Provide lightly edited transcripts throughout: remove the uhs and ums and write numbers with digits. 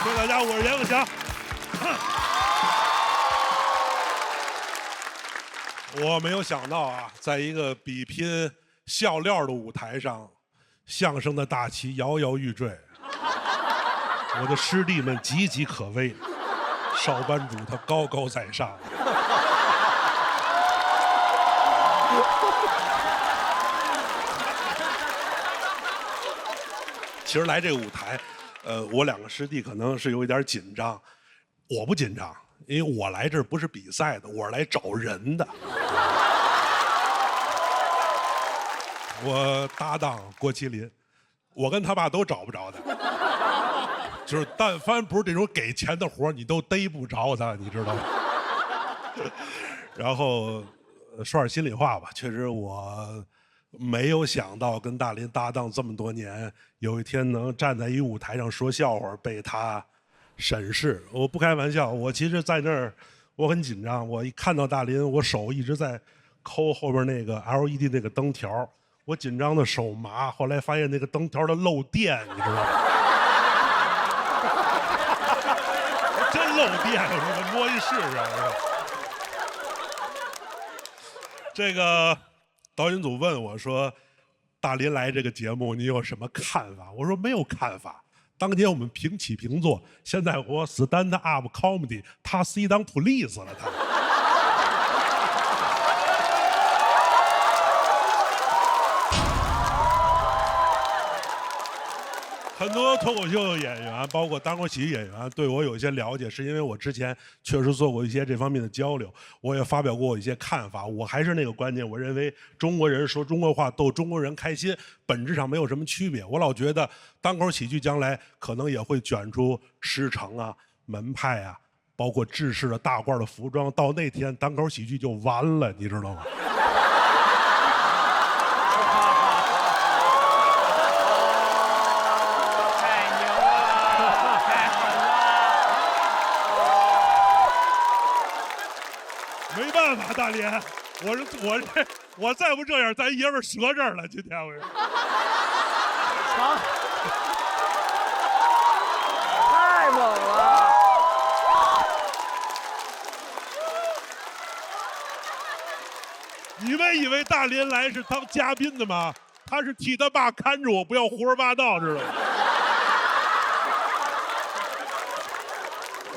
谢谢大家，我是阎鹤祥。我没有想到啊，在一个比拼笑料的舞台上，相声的大旗摇摇欲坠。我的师弟们岌岌可危，少班主他高高在上。其实来这个舞台，我两个师弟可能是有一点紧张，我不紧张，因为我来这儿不是比赛的，我是来找人的。我搭档郭麒麟，我跟他爸都找不着他，就是但凡不是这种给钱的活你都逮不着他，你知道吗？然后说点心里话吧，确实我没有想到跟大林搭档这么多年，有一天能站在一舞台上说笑话，被他审视。我不开玩笑，我其实在那儿我很紧张，我一看到大林，我手一直在抠后边那个 LED 那个灯条。我紧张的手麻，后来发现那个灯条的漏电，你知道吗？真漏电，我摸一试试。这个导演组问我说：“大林来这个节目，你有什么看法？”我说：“没有看法。当年我们平起平坐，现在我 stand up comedy， 他 sit down police 了他。”很多脱口秀演员，包括单口喜剧演员，对我有一些了解，是因为我之前确实做过一些这方面的交流，我也发表过一些看法。我还是那个观点，我认为中国人说中国话逗中国人开心，本质上没有什么区别。我老觉得单口喜剧将来可能也会卷出师承啊、门派啊，包括制式的大褂的服装，到那天单口喜剧就完了，你知道吗？没办法，大连，我再不这样，咱爷们儿折这儿了。今天我是，太猛了！你们以为大连来是当嘉宾的吗？他是替他爸看着我，不要胡说八道，知道吗？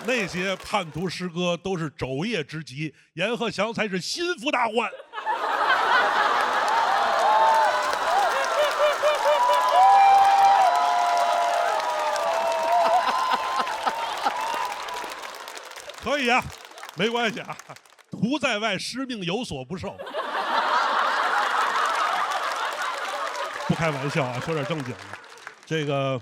那些叛徒师哥都是昼夜之极，阎鹤祥才是心腹大患。可以啊，没关系啊，徒在外，师命有所不受。不开玩笑啊，说点正经的。这个，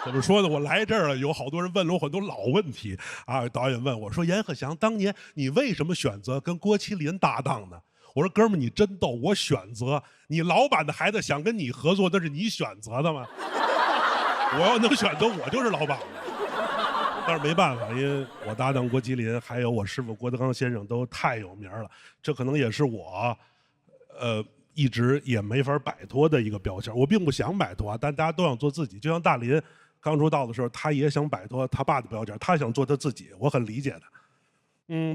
怎么说呢？我来这儿了，有好多人问了我很多老问题啊。导演问我说：“阎鹤祥，当年你为什么选择跟郭麒麟搭档呢？”我说：“哥们儿，你真逗，我选择，你老板的孩子想跟你合作，那是你选择的吗？我要能选择，我就是老板了。”但是没办法，因为我搭档郭麒麟，还有我师傅郭德纲先生都太有名了，这可能也是我，一直也没法摆脱的一个标签。我并不想摆脱啊，但大家都想做自己。就像大林刚出道的时候，他也想摆脱他爸的标签，他想做他自己，我很理解的。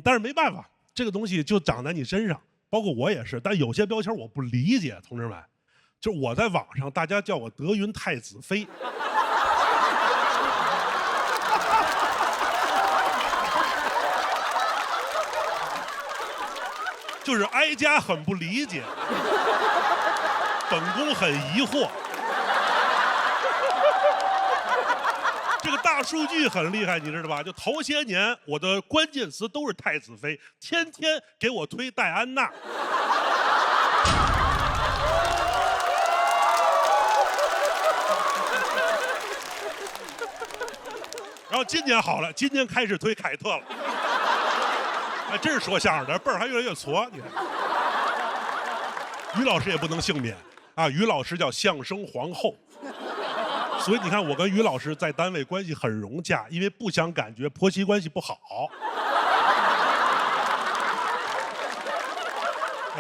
但是没办法，这个东西就长在你身上，包括我也是。但有些标签我不理解，同志们，就是我在网上大家叫我德云太子妃。就是哀家很不理解，本宫很疑惑。这个大数据很厉害，你知道吧？就头些年我的关键词都是太子妃，天天给我推戴安娜。然后今年好了，今年开始推凯特了。还真是说相声的，辈儿还越来越矬。你看，于老师也不能幸免啊，于老师叫相声皇后，所以你看我跟于老师在单位关系很融洽，因为不想感觉婆媳关系不好。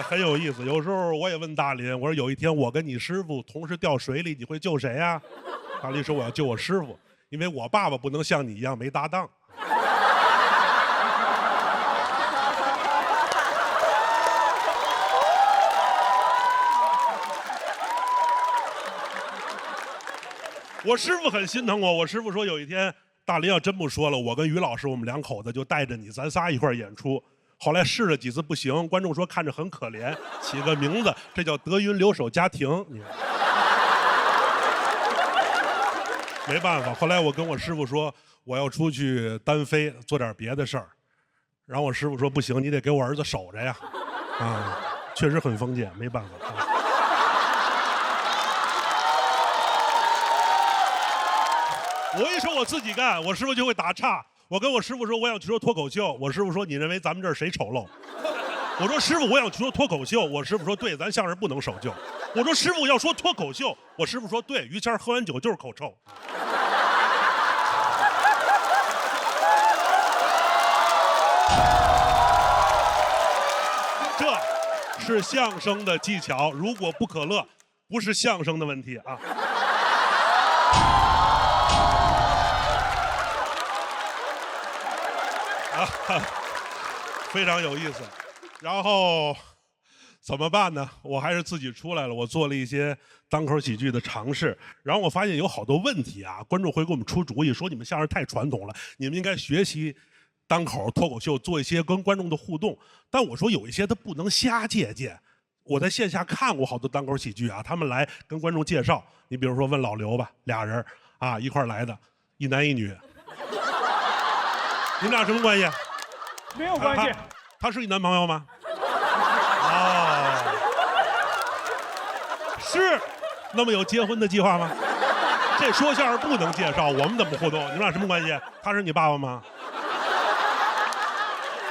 很有意思，有时候我也问大林，我说有一天我跟你师傅同时掉水里，你会救谁呀？大力说我要救我师傅，因为我爸爸不能像你一样没搭档。我师傅很心疼我，我师傅说有一天大林要真不说了，我跟于老师我们两口子就带着你，咱仨一块儿演出。后来试了几次不行，观众说看着很可怜，起个名字，这叫德云留守家庭。没办法，后来我跟我师傅说我要出去单飞，做点别的事儿。然后我师傅说不行，你得给我儿子守着呀。啊，确实很封建，没办法。我一说我自己干，我师傅就会打岔。我跟我师傅说我想去说脱口秀，我师傅说你认为咱们这儿谁丑陋？我说师傅我想去说脱口秀，我师傅说对，咱相声不能守旧。我说师傅要说脱口秀，我师傅说对，于谦喝完酒就是口臭。这是相声的技巧，如果不可乐，不是相声的问题啊。非常有意思。然后怎么办呢？我还是自己出来了，我做了一些单口喜剧的尝试，然后我发现有好多问题啊，观众会给我们出主意，说你们相声太传统了，你们应该学习单口脱口秀，做一些跟观众的互动。但我说有一些他不能瞎借鉴。我在线下看过好多单口喜剧啊，他们来跟观众介绍，你比如说问老刘吧，俩人啊一块儿来的，一男一女。你们俩什么关系？没有关系。他是你男朋友吗？哦，是。那么有结婚的计划吗？这说相声不能介绍，我们怎么互动？你们俩什么关系？他是你爸爸吗？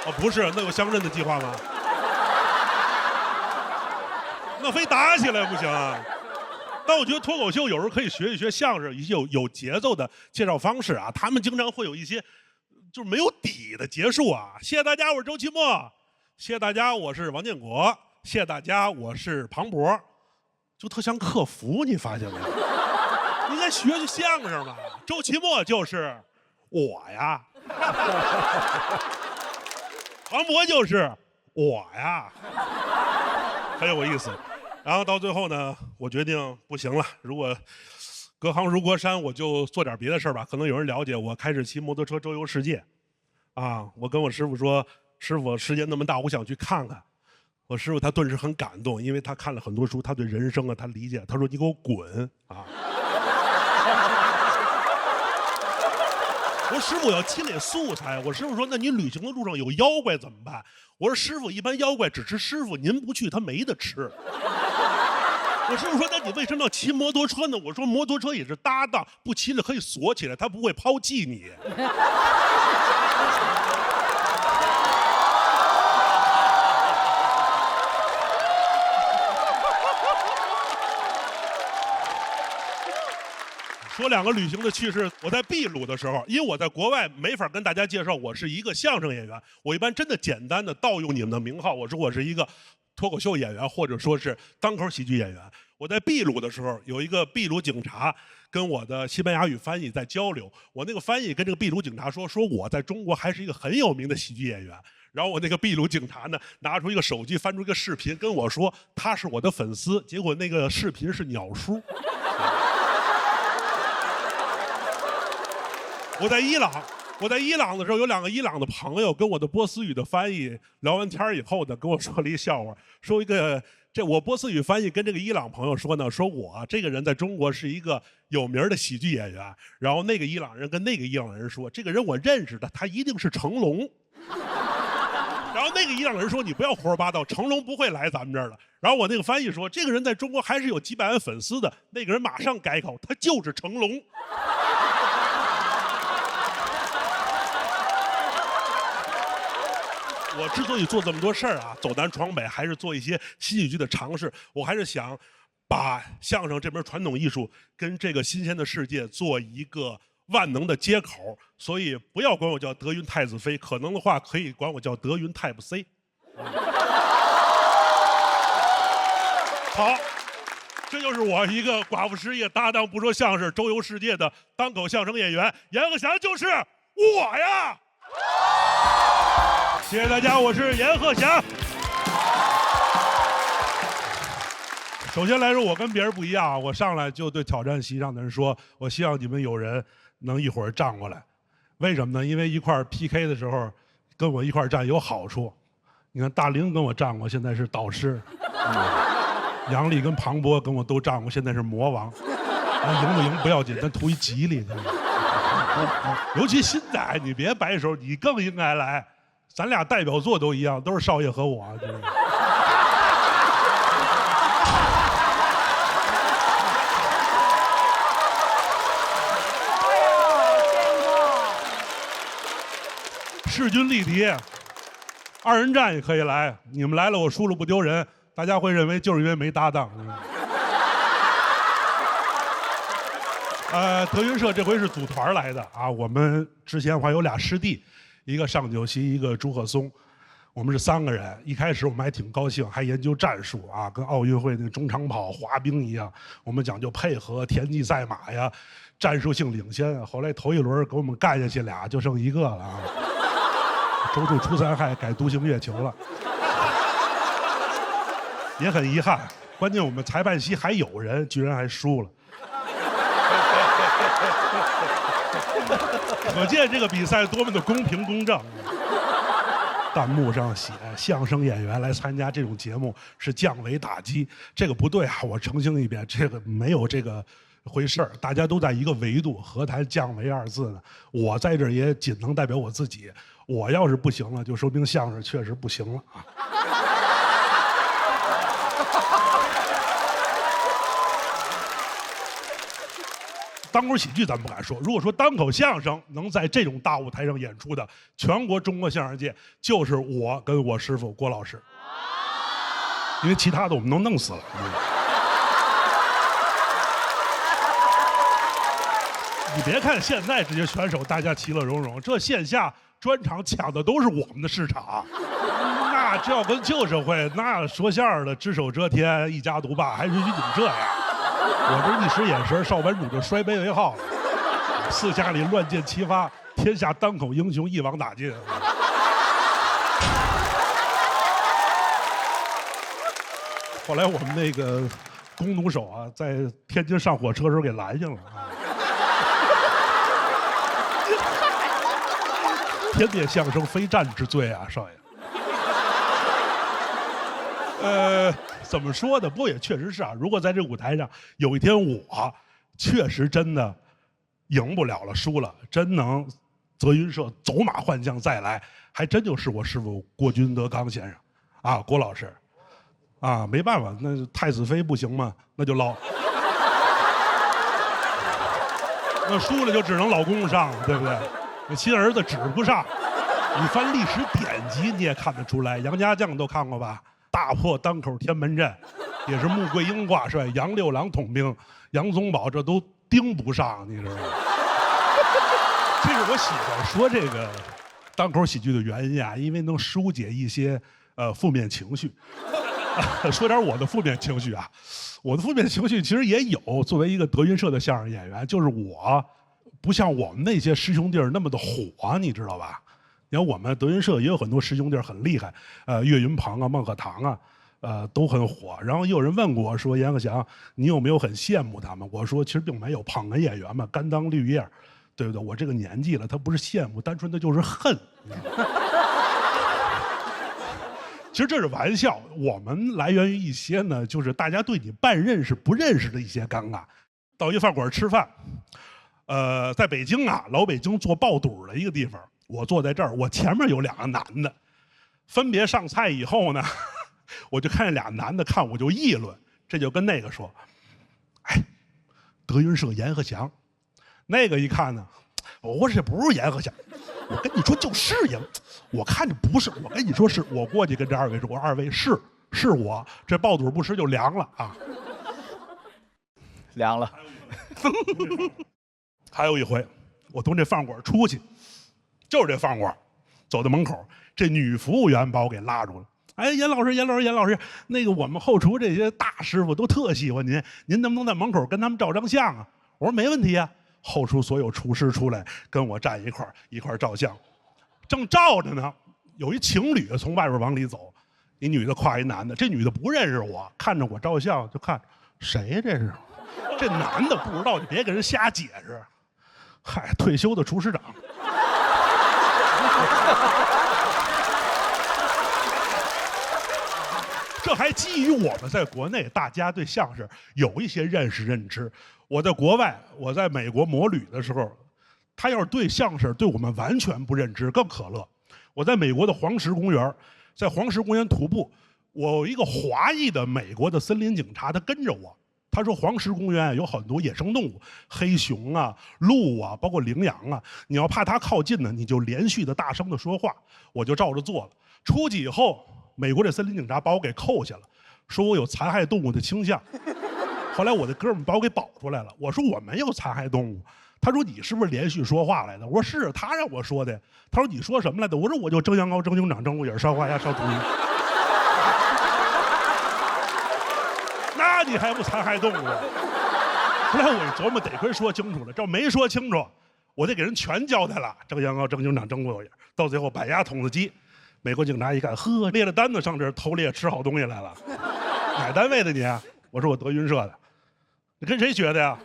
哦，不是，那有相认的计划吗？那非打起来不行啊！但我觉得脱口秀有时候可以学一学相声，一些有节奏的介绍方式啊。他们经常会有一些就是没有底的结束啊。谢谢大家，我是周奇墨。谢谢大家，我是王建国。谢谢大家，我是庞博。就特像客服，你发现没有？你应该学学相声嘛。周奇墨就是我呀，庞博就是我呀，很有意思。然后到最后呢，我决定不行了，如果隔行如隔山，我就做点别的事儿吧。可能有人了解我，开始骑摩托车周游世界。啊，我跟我师傅说，师傅世界那么大，我想去看看。我师傅他顿时很感动，因为他看了很多书，他对人生啊他理解。他说：“你给我滚啊！”我说：“师傅要积累素材。”我师傅说：“那你旅行的路上有妖怪怎么办？”我说：“师傅，一般妖怪只吃师傅，您不去他没得吃。”我师傅说：“那你为什么要骑摩托车呢？”我说：“摩托车也是搭档，不骑了可以锁起来，他不会抛弃你。”说两个旅行的趣事。我在秘鲁的时候，因为我在国外没法跟大家介绍我是一个相声演员，我一般真的简单的盗用你们的名号，我说我是一个脱口秀演员，或者说是单口喜剧演员。我在秘鲁的时候，有一个秘鲁警察跟我的西班牙语翻译在交流，我那个翻译跟这个秘鲁警察说我在中国还是一个很有名的喜剧演员。然后我那个秘鲁警察呢，拿出一个手机，翻出一个视频，跟我说他是我的粉丝。结果那个视频是鸟叔。我在伊朗的时候，有两个伊朗的朋友跟我的波斯语的翻译聊完天以后呢，跟我说了一笑话，说我波斯语翻译跟这个伊朗朋友说呢，说我这个人在中国是一个有名的喜剧演员。然后那个伊朗人跟那个伊朗人说，这个人我认识的，他一定是成龙。然后那个伊朗人说，你不要胡说八道，成龙不会来咱们这儿的。然后我那个翻译说，这个人在中国还是有几百万粉丝的。那个人马上改口，他就是成龙。我之所以做这么多事儿啊，走南闯北，还是做一些新喜剧的尝试。我还是想把相声这门传统艺术跟这个新鲜的世界做一个万能的接口。所以不要管我叫德云太子妃，可能的话可以管我叫德云 Type C。好，这就是我一个寡妇失业搭档不说相声周游世界的单口相声演员阎鹤祥，就是我呀！谢谢大家，我是阎鹤祥。首先来说，我跟别人不一样，我上来就对挑战席上的人说，我希望你们有人能一会儿站过来。为什么呢？因为一块儿 PK 的时候，跟我一块儿站有好处。你看大玲跟我站过，现在是导师。杨丽跟庞博跟我都站过，现在是魔王。赢不赢不要紧，但图一吉利。尤其现在，你别摆手，你更应该来。咱俩代表作都一样，都是少爷和我。就是势均力敌，二人战也可以来。你们来了，我输了不丢人。大家会认为就是因为没搭档。德云社这回是组团来的啊！我们之前还有俩师弟，一个尚九熙，一个朱鹤松，我们是3个人。一开始我们还挺高兴，还研究战术啊，跟奥运会那个中长跑、滑冰一样，我们讲究配合、田忌赛马呀，战术性领先。后来头一轮给我们干下去俩，就剩一个了啊！周处除三害，改独行月球了。也很遗憾，关键我们裁判席还有人，居然还输了。可见这个比赛多么的公平公正。弹幕上写相声演员来参加这种节目是降维打击，这个不对啊！我澄清一遍，这个没有这个回事儿，大家都在一个维度，何谈降维2字呢？我在这儿也仅能代表我自己，我要是不行了，就说明相声确实不行了啊。单口喜剧咱不敢说，如果说单口相声能在这种大舞台上演出的，全国中国相声界就是我跟我师傅郭老师，因为其他的我们都弄死了。你别看现在这些选手大家其乐融融，这线下专场抢的都是我们的市场。那这要跟旧社会，那说相声的只手遮天，一家独霸，还允许你们这样？我这一时眼神，邵班主就摔杯为号了。四下里乱箭齐发，天下单口英雄一网打尽。后来我们那个弓弩手啊，在天津上火车的时候给拦下了啊。天灭相声，非战之罪啊，少爷。怎么说呢？不过也确实是啊。如果在这舞台上有一天我确实真的赢不了了、输了，真能德云社走马换将再来，还真就是我师傅郭军德刚先生，啊，郭老师，啊，没办法，那太子妃不行嘛，那就捞。那输了就只能老公上了，对不对？那亲儿子指不上。你翻历史典籍你也看得出来，杨家将都看过吧？大破单口天门阵，也是穆桂英挂帅，杨六郎统兵，杨宗保这都盯不上，你知道吗？这是我喜欢说这个单口喜剧的原因啊，因为能疏解一些负面情绪。说点我的负面情绪啊，我的负面情绪其实也有。作为一个德云社的相声演员，就是我不像我们那些师兄弟那么的火，你知道吧？你看我们德云社也有很多师兄弟很厉害，岳云鹏啊、孟鹤堂啊，都很火。然后也有人问过我说：“阎鹤祥，你有没有很羡慕他们？”我说：“其实并没有，捧哏演员嘛，甘当绿叶，对不对？我这个年纪了，他不是羡慕，单纯的就是恨。”其实这是玩笑，我们来源于一些呢，就是大家对你半认识不认识的一些尴尬。到一饭馆吃饭，在北京啊，老北京做爆肚的一个地方。我坐在这儿，我前面有2个男的，分别上菜以后呢，我就看见俩男的看我就议论，这就跟那个说：“哎，德云社阎鹤祥。”那个一看呢，我说这不是阎鹤祥，我跟你说就是阎，我看着不是，我跟你说是，我过去跟这2位说，我说2位是我，这爆肚不吃就凉了啊，凉了。还有一回，我从这饭馆出去。就是这饭馆，走到门口，这女服务员把我给拉住了。哎，严老师，严老师，那个我们后厨这些大师傅都特喜欢您，您能不能在门口跟他们照张相啊？我说没问题啊。后厨所有厨师出来跟我站一块儿照相，正照着呢，有一情侣从外边往里走，一女的挎一男的，这女的不认识我，看着我照相就看谁呀这是，这男的不知道就别跟人瞎解释。嗨，退休的厨师长。这还基于我们在国内大家对相声有一些认识认知。我在国外，我在美国摩旅的时候，他要是对相声对我们完全不认知，更可乐。我在美国的黄石公园，在黄石公园徒步，我有一个华裔的美国的森林警察，他跟着我。他说黄石公园有很多野生动物，黑熊啊、鹿啊，包括羚羊啊。你要怕它靠近呢，你就连续的大声的说话。我就照着做了。出去以后，美国这森林警察把我给扣下了，说我有残害动物的倾向。后来我的哥们把我给保出来了。我说我没有残害动物。他说你是不是连续说话来的？我说是，他让我说的。他说你说什么来的？我说我就蒸羊羔、蒸熊掌、蒸鹿眼、烧花鸭、烧兔鱼。那你还不残害动物？后来我一琢磨，得亏说清楚了，这没说清楚，我得给人全交代了。蒸羊羔、蒸熊掌、蒸鹿眼，到最后板鸭筒子鸡。美国警察一看，呵，列了单子上这儿偷猎吃好东西来了。哪单位的你啊？我说我德云社的。你跟谁学的呀？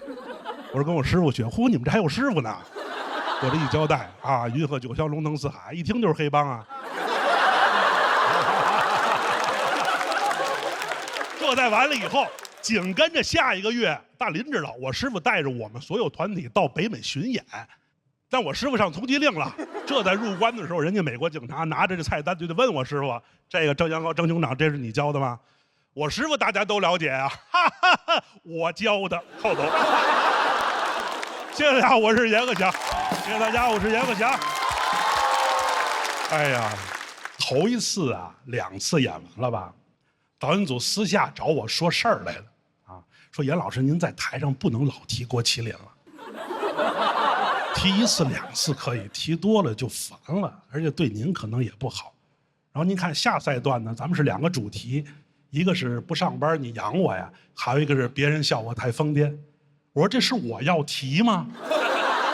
我说跟我师傅学。嚯，你们这还有师傅呢？我这一交代啊，云鹤九霄，龙腾四海，一听就是黑帮啊。这再完了以后，紧跟着下一个月，大林知道，我师傅带着我们所有团体到北美巡演，但我师傅上通缉令了。这在入关的时候，人家美国警察拿着这菜单就得问我师傅：“这个蒸羊羔、蒸熊掌，这是你教的吗？”我师傅大家都了解啊，哈哈哈，我教的后头。谢谢大家，我是严鹤翔。谢谢大家，我是严鹤翔。哎呀，头一次啊，2次演完了吧？导演组私下找我说事儿来了啊，说严老师您在台上不能老提郭麒麟了，提1次2次可以，提多了就烦了，而且对您可能也不好。然后您看下赛段呢，咱们是2个主题，一个是不上班你养我呀，还有一个是别人笑我太疯癫。我说这是我要提吗？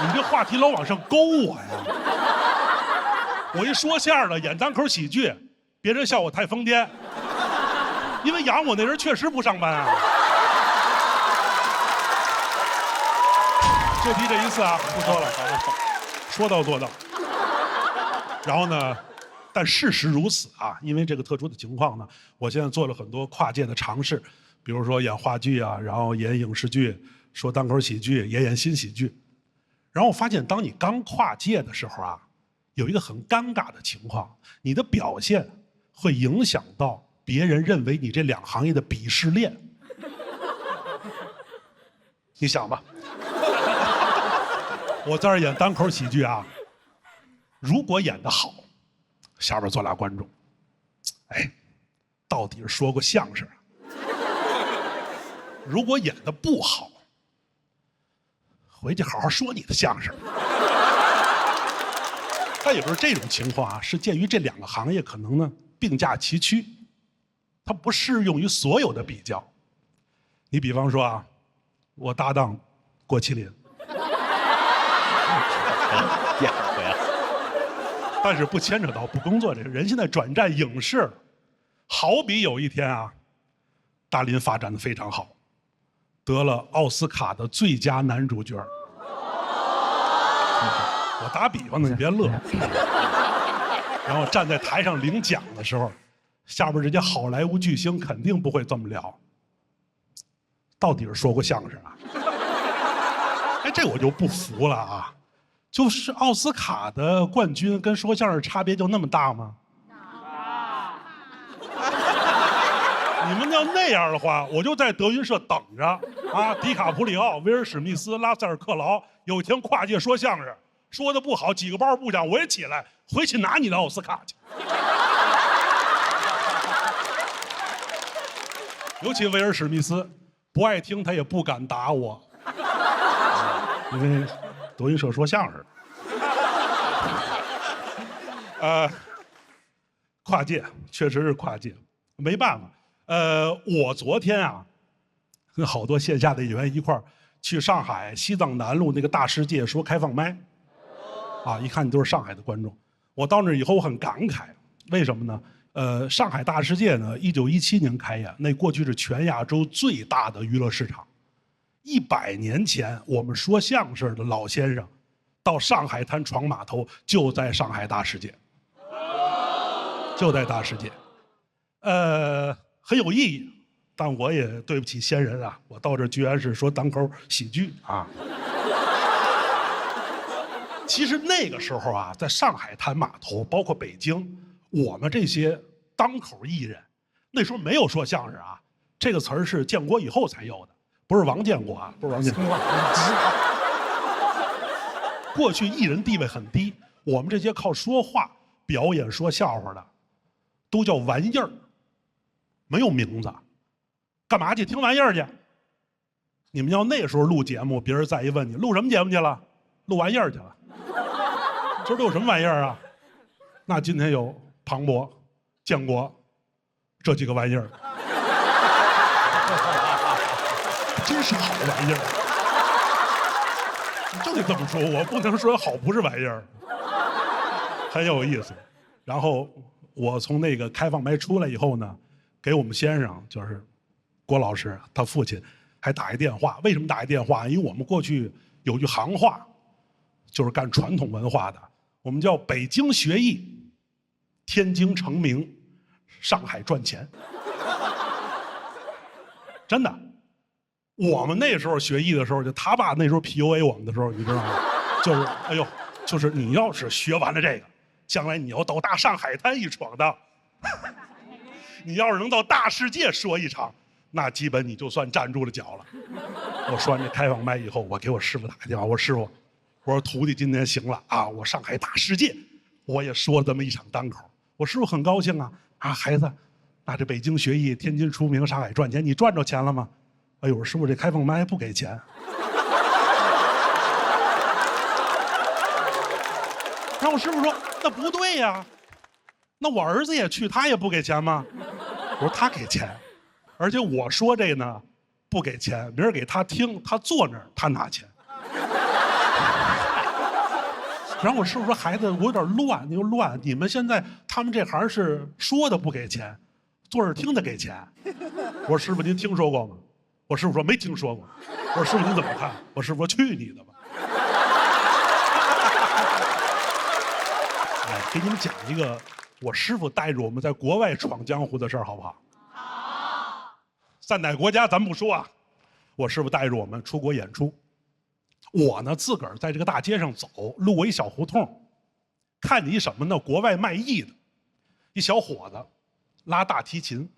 你这话题老往上勾我呀！我一说相声的演单口喜剧，别人笑我太疯癫，因为养我那人确实不上班啊。就提这一次啊，不说了，说到做到。然后呢，但事实如此啊，因为这个特殊的情况呢，我现在做了很多跨界的尝试，比如说演话剧啊，然后演影视剧，说单口喜剧，也演新喜剧。然后我发现，当你刚跨界的时候啊，有一个很尴尬的情况，你的表现会影响到别人认为你这2行业的鄙视链。你想吧，我在这儿演单口喜剧啊，如果演得好，下边坐俩观众，哎，到底是说过相声。如果演得不好，回去好好说你的相声。但有时候这种情况啊，是鉴于这2个行业可能呢并驾齐驱，它不适用于所有的比较。你比方说啊，我搭档郭麒麟，但是不牵扯到不工作这个人，现在转战影视了。好比有一天啊，大林发展的非常好，得了奥斯卡的最佳男主角。我打比方呢，你别乐。然后站在台上领奖的时候，下边这些好莱坞巨星肯定不会这么聊。到底是说过相声啊？哎，这我就不服了啊！就是奥斯卡的冠军跟说相声差别就那么大吗？你们要那样的话，我就在德云社等着啊！迪卡普里奥、威尔史密斯、拉塞尔克劳有一天跨界说相声，说的不好，几个包不讲，我也起来回去拿你的奥斯卡去。尤其威尔史密斯不爱听，他也不敢打我，因为德云社说相声。跨界，确实是跨界，没办法。我昨天啊，跟好多线下的演员一块儿去上海西藏南路那个大世界说开放麦，啊，一看都是上海的观众。我到那以后我很感慨，为什么呢？上海大世界呢，1917年开业，那过去是全亚洲最大的娱乐市场。100年前，我们说相声的老先生到上海滩闯码头，就在上海大世界，就在大世界，很有意义。但我也对不起先人啊，我到这居然是说单口喜剧啊。其实那个时候啊，在上海滩码头，包括北京，我们这些单口艺人，那时候没有说相声啊，这个词儿是建国以后才有的，不是王建国啊，不是王建国。过去艺人地位很低，我们这些靠说话、表演、说笑话的，都叫玩意儿，没有名字。干嘛去？听玩意儿去？你们要那时候录节目，别人再一问你录什么节目去了，录玩意儿去了。今儿都有什么玩意儿啊？那今天有庞博、建国这几个玩意儿，真是好玩意儿。就得这么说，我不能说好不是玩意儿，很有意思。然后我从那个开放麦出来以后呢，给我们先生就是郭老师他父亲还打一电话。为什么打一电话？因为我们过去有句行话，就是干传统文化的，我们叫北京学艺，天津成名，上海赚钱。真的。我们那时候学艺的时候，就他爸那时候 PUA 我们的时候，你知道吗？就是哎呦，就是你要是学完了这个，将来你要到大上海滩一闯荡，你要是能到大世界说一场，那基本你就算站住了脚了。我说完这开放麦以后，我给我师傅打个电话，我说师傅，我说徒弟今天行了啊，我上海大世界，我也说了这么一场单口。我师傅很高兴啊，孩子，那这北京学艺，天津出名，上海赚钱，你赚着钱了吗？哎呦，师傅，这开放麦不给钱。然后我师傅说：“那不对呀，那我儿子也去，他也不给钱吗？”我说：“他给钱，而且我说这呢，不给钱，明儿给他听，他坐那儿，他拿钱。”然后我师傅说：“孩子，我有点乱，你说乱，你们现在他们这行是说的不给钱，坐着听的给钱。”我说：“师傅，您听说过吗？”我师傅说没听说过。我说师傅您怎么看？我师傅说去你的吧。哎，给你们讲一个我师傅带着我们在国外闯江湖的事儿，好不好？好。在哪国家咱不说啊，我师傅带着我们出国演出，我呢自个儿在这个大街上走，路过一小胡同，看见一什么呢？国外卖艺的，一小伙子拉大提琴。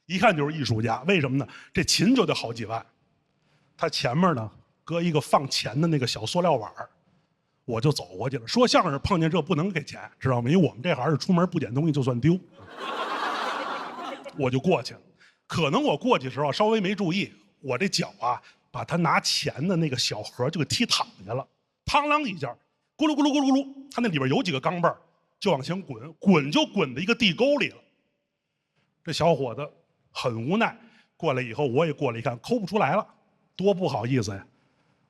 一看就是艺术家，为什么呢？这琴就得好几万，他前面呢搁一个放钱的那个小塑料碗，我就走过去了。说相声碰见这不能给钱，知道吗？因为我们这行是出门不捡东西就算丢。我就过去了，可能我过去的时候稍微没注意，我这脚啊把他拿钱的那个小盒就给踢躺下了，嘡啷一下，咕噜咕噜咕噜咕噜，他那里边有几个钢镚就往前滚，滚就滚到一个地沟里了。这小伙子很无奈，过来以后我也过来一看，抠不出来了，多不好意思呀！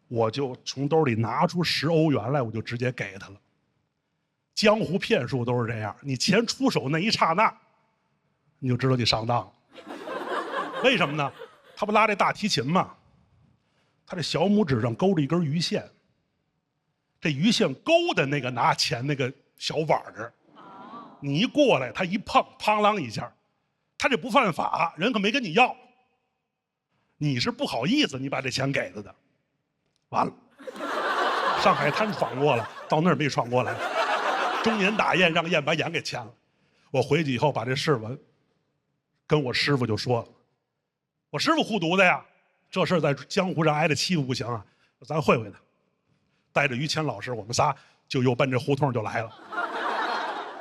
我就从兜里拿出10欧元来，我就直接给他了。江湖骗术都是这样，你钱出手那一刹那，你就知道你上当了。为什么呢？他不拉这大提琴吗？他这小拇指上勾着一根鱼线，这鱼线勾的那个拿钱那个小碗儿，你一过来，他一碰，砰啷一下。他这不犯法，人可没跟你要，你是不好意思，你把这钱给他的，完了，上海滩闯过了，到那儿没闯过来，中年打雁让雁把眼给牵了。我回去以后把这事跟我师傅就说了，我师傅护犊子呀，这事在江湖上挨着欺负不行啊，咱会会他。带着于谦老师，我们仨就又奔这胡同就来了。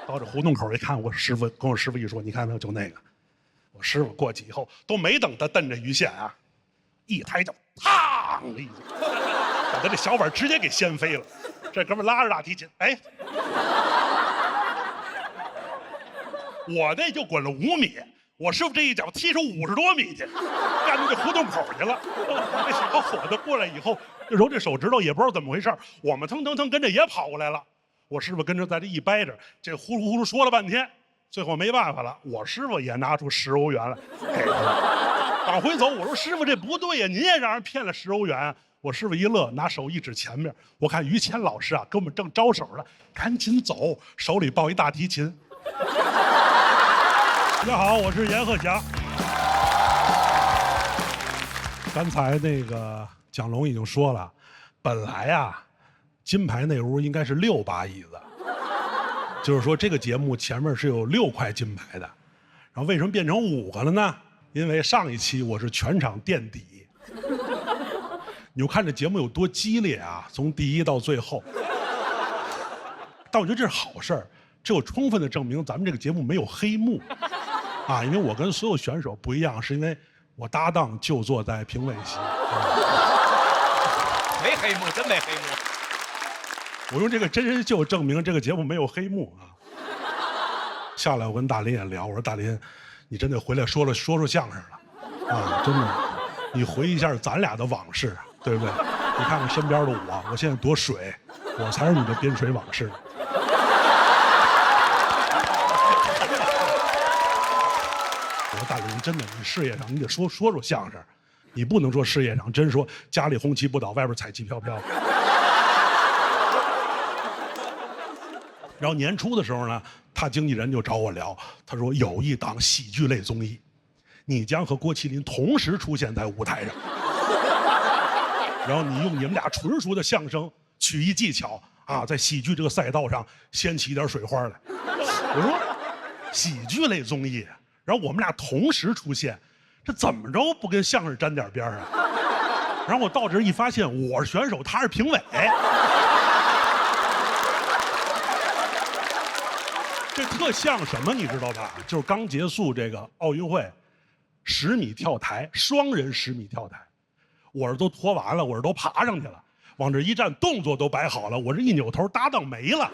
到这胡同口一看，我师傅跟我师傅一说，你看没有，就那个。我师傅过去以后，都没等他蹬着鱼线啊，一抬脚，嘡的一下，把他这小碗直接给掀飞了。这哥们拉着大提琴，哎，我那就滚了5米，我师傅这一脚踢出50多米去，干到这胡同口去了。那小伙子过来以后，揉这手指头也不知道怎么回事，我们腾跟着也跑过来了。我师傅跟着在这一掰着，这呼噜呼噜说了半天，最后没办法了，我师傅也拿出10欧元来给他。往回走，我说师傅这不对呀，您也让人骗了10欧元。我师傅一乐，拿手一指前面，我看于谦老师啊，跟我们正招手了，赶紧走，手里抱一大提琴。大家好，我是阎鹤祥。刚才那个蒋龙已经说了，本来啊，金牌那屋应该是6把椅子，就是说这个节目前面是有6块金牌的，然后为什么变成5个了呢？因为上一期我是全场垫底。你就看这节目有多激烈啊，从第一到最后。但我觉得这是好事儿，这有充分的证明咱们这个节目没有黑幕啊，因为我跟所有选手不一样，是因为我搭档就坐在评委席。没黑幕，真没黑幕。我用这个真人秀证明这个节目没有黑幕啊。下来我跟大林也聊，我说大林，你真得回来说说相声了啊，真的，你回忆一下咱俩的往事。对不对？你看看身边的我现在多水，我才是你的边水往事。我说大林，真的，你事业上你得说相声，你不能说事业上真说家里红旗不倒，外边彩旗飘飘。然后年初的时候呢，他经纪人就找我聊，他说有一档喜剧类综艺，你将和郭麒麟同时出现在舞台上。然后你用你们俩纯熟的相声曲艺技巧啊，在喜剧这个赛道上掀起一点水花来。我说喜剧类综艺，然后我们俩同时出现，这怎么着不跟相声沾点边啊？然后我到这一发现，我是选手，他是评委。这特像什么你知道吧？就是刚结束这个奥运会，10米跳台，双人10米跳台。我这都脱完了，我这都爬上去了，往这一站，动作都摆好了，我这一扭头，搭档没了。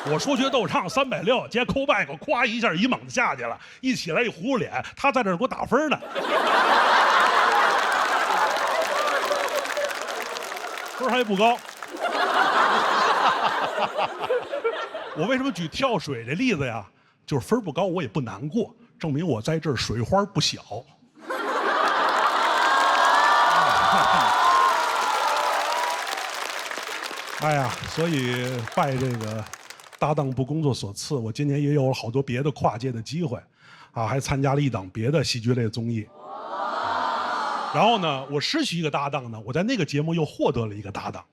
我说学逗唱360，接扣back，咵一下一猛子下去了，一起来一糊脸，他在这儿给我打分呢。分还不高。我为什么举跳水这例子呀？就是分不高，我也不难过，证明我在这儿水花不小。哎呀，所以拜这个搭档不工作所赐，我今年也有了好多别的跨界的机会，啊，还参加了一档别的喜剧类综艺。然后呢，我失去一个搭档呢，我在那个节目又获得了一个搭档，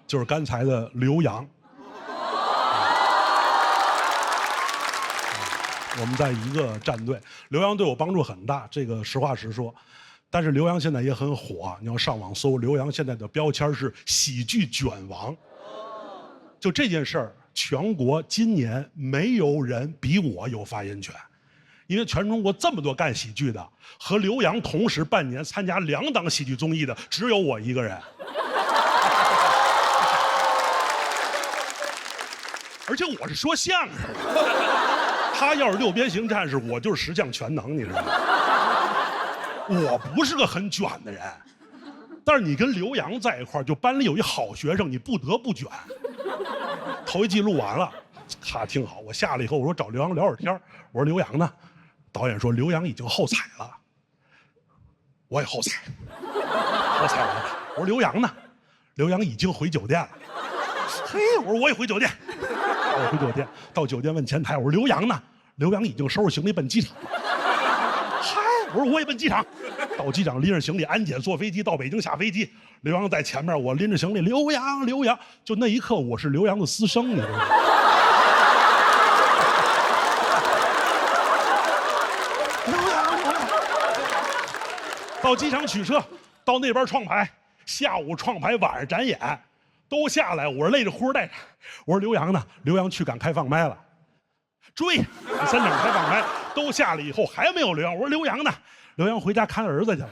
就是刚才的刘洋。我们在一个战队，刘洋对我帮助很大，这个实话实说。但是刘洋现在也很火，你要上网搜，刘洋现在的标签是喜剧卷王。就这件事儿，全国今年没有人比我有发言权，因为全中国这么多干喜剧的，和刘洋同时半年参加2档喜剧综艺的，只有我一个人。而且我是说相声的，他要是6边形战士，我就是10项全能，你知道吗？我不是个很卷的人，但是你跟刘洋在一块儿，就班里有一好学生，你不得不卷。头一季录完了，他挺好。我下来以后，我说找刘洋聊会儿天，我说刘洋呢？导演说刘洋已经后采了，我也后采，后采完了。我说刘洋呢？刘洋已经回酒店了。嘿，我说我也回酒店，我回酒店，到酒店问前台，我说刘洋呢？刘洋已经收拾行李奔机场了。嗨，我说我也奔机场。到机场拎着行李，安检坐飞机到北京下飞机，刘洋在前面，我拎着行李，刘洋，就那一刻我是刘洋的私生，你知道吗？刘洋，到机场取车，到那边创牌，下午创牌，晚上展演，都下来，我是累着呼带着，我说刘洋呢？刘洋去赶开放麦了，追3场开放麦都下来以后还没有刘洋，我说刘洋呢？刘洋回家看儿子去了。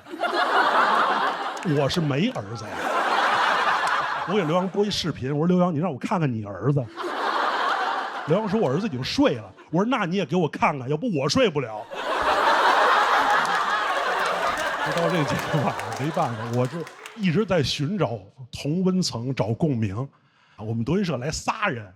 我是没儿子呀。我给刘洋播一视频，我说刘洋，你让我看看你儿子。刘洋说我儿子已经睡了。我说那你也给我看看，要不我睡不了。到这阶段没办法，我这一直在寻找同温层，找共鸣。我们德云社来仨人，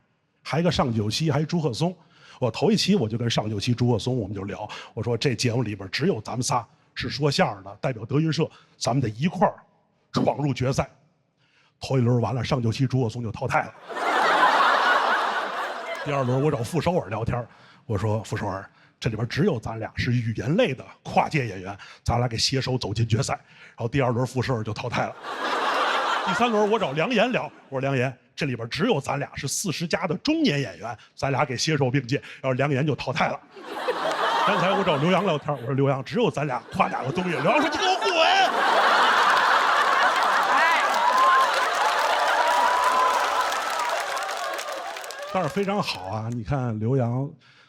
还一个上九七，还一朱鹤松。我头一期我就跟上九七、朱鹤松我们就聊，我说这节目里边只有咱们仨是说相声的，代表德云社，咱们得一块儿闯入决赛。头一轮完了，上九七、朱鹤松就淘汰了。第二轮我找傅首尔聊天，我说傅首尔，这里边只有咱俩是语言类的跨界演员，咱俩给携手走进决赛。然后第二轮傅首尔就淘汰了。第三轮我找梁岩聊，我说梁岩，这里边只有咱俩是40+的中年演员，咱俩给携手并进。然后梁岩就淘汰了。刚才我找刘洋聊天，我说刘洋，只有咱俩跨2个东西。刘洋说你给我滚！但是非常好啊！你看刘洋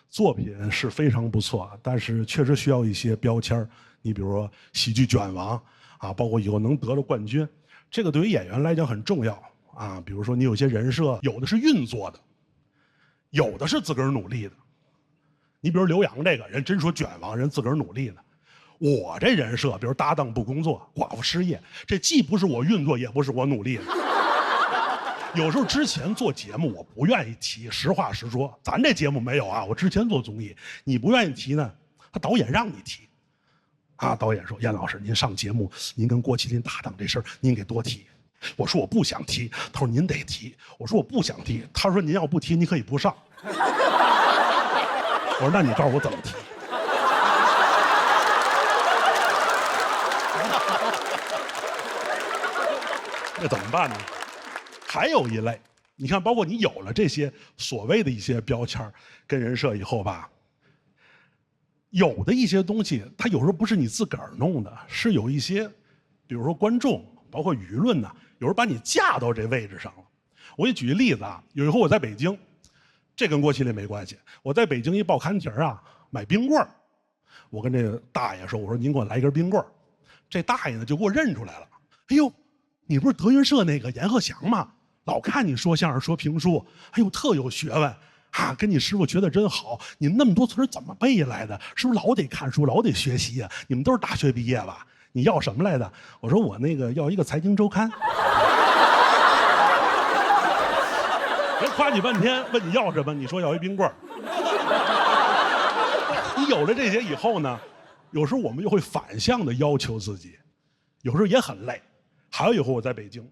作品是非常不错，但是确实需要一些标签。你比如说喜剧卷王啊，包括以后能得了冠军，这个对于演员来讲很重要啊。比如说你有些人设，有的是运作的，有的是自个儿努力的。你比如刘洋这个人，真说卷王，人自个儿努力的。我这人设，比如搭档不工作，寡妇失业，这既不是我运作，也不是我努力的。有时候之前做节目我不愿意提，实话实说，咱这节目没有啊。我之前做综艺，你不愿意提呢，他导演让你提，啊，导演说严老师您上节目，您跟郭麒麟搭档这事儿，您给多提。我说我不想提，他说您得提。我说我不想提，他说您要不提，你可以不上。我说那你告诉我怎么提？那怎么办呢？还有一类，你看，包括你有了这些所谓的一些标签跟人设以后吧，有的一些东西，它有时候不是你自个儿弄的，是有一些，比如说观众，包括舆论呢，有时候把你架到这位置上了。我给你举个例子啊，有一回我在北京，这跟郭麒麟没关系，我在北京一报刊亭啊买冰棍儿，我跟这个大爷说，我说您给我来一根冰棍儿，这大爷呢就给我认出来了，哎呦，你不是德云社那个阎鹤祥吗？老看你说相声说评书，哎呦特有学问啊，跟你师傅学的真好。你们那么多词儿怎么背下来的？是不是老得看书，老得学习呀？你们都是大学毕业吧？你要什么来的？我说我那个要一个财经周刊。人夸你半天，问你要什么？你说要一冰棍儿。你有了这些以后呢，有时候我们又会反向的要求自己，有时候也很累。还有一回我在北京。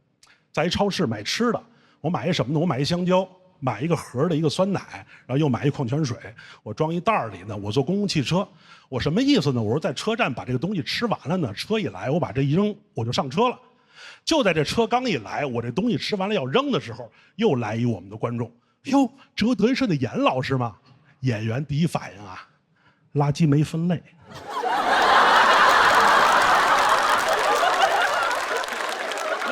在一超市买吃的，我买一什么呢？我买一香蕉，买一个盒的一个酸奶，然后又买一矿泉水，我装一袋里呢。我坐公共汽车，我什么意思呢？我说在车站把这个东西吃完了呢，车一来，我把这一扔，我就上车了。就在这车刚一来，我这东西吃完了要扔的时候，又来一我们的观众，哟，这不德云社的严老师吗？演员第一反应啊，垃圾没分类。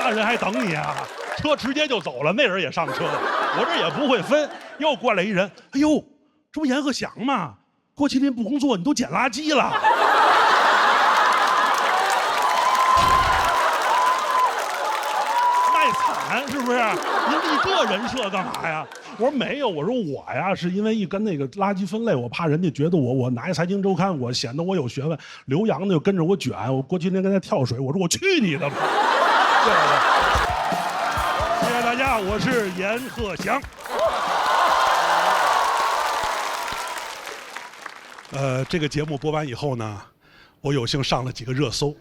那人还等你啊，车直接就走了，那人也上车了，我这也不会分。又过来一人，哎呦，这不阎鹤祥吗？郭麒麟不工作，你都捡垃圾了。卖惨是不是？您立这人设干嘛呀？我说没有，我说我呀，是因为一跟那个垃圾分类，我怕人家觉得我拿一财经周刊，我显得我有学问。刘洋呢就跟着我卷，我郭麒麟跟他跳水，我说我去你的吧！谢谢大家，我是阎鹤祥。这个节目播完以后呢，我有幸上了几个热搜。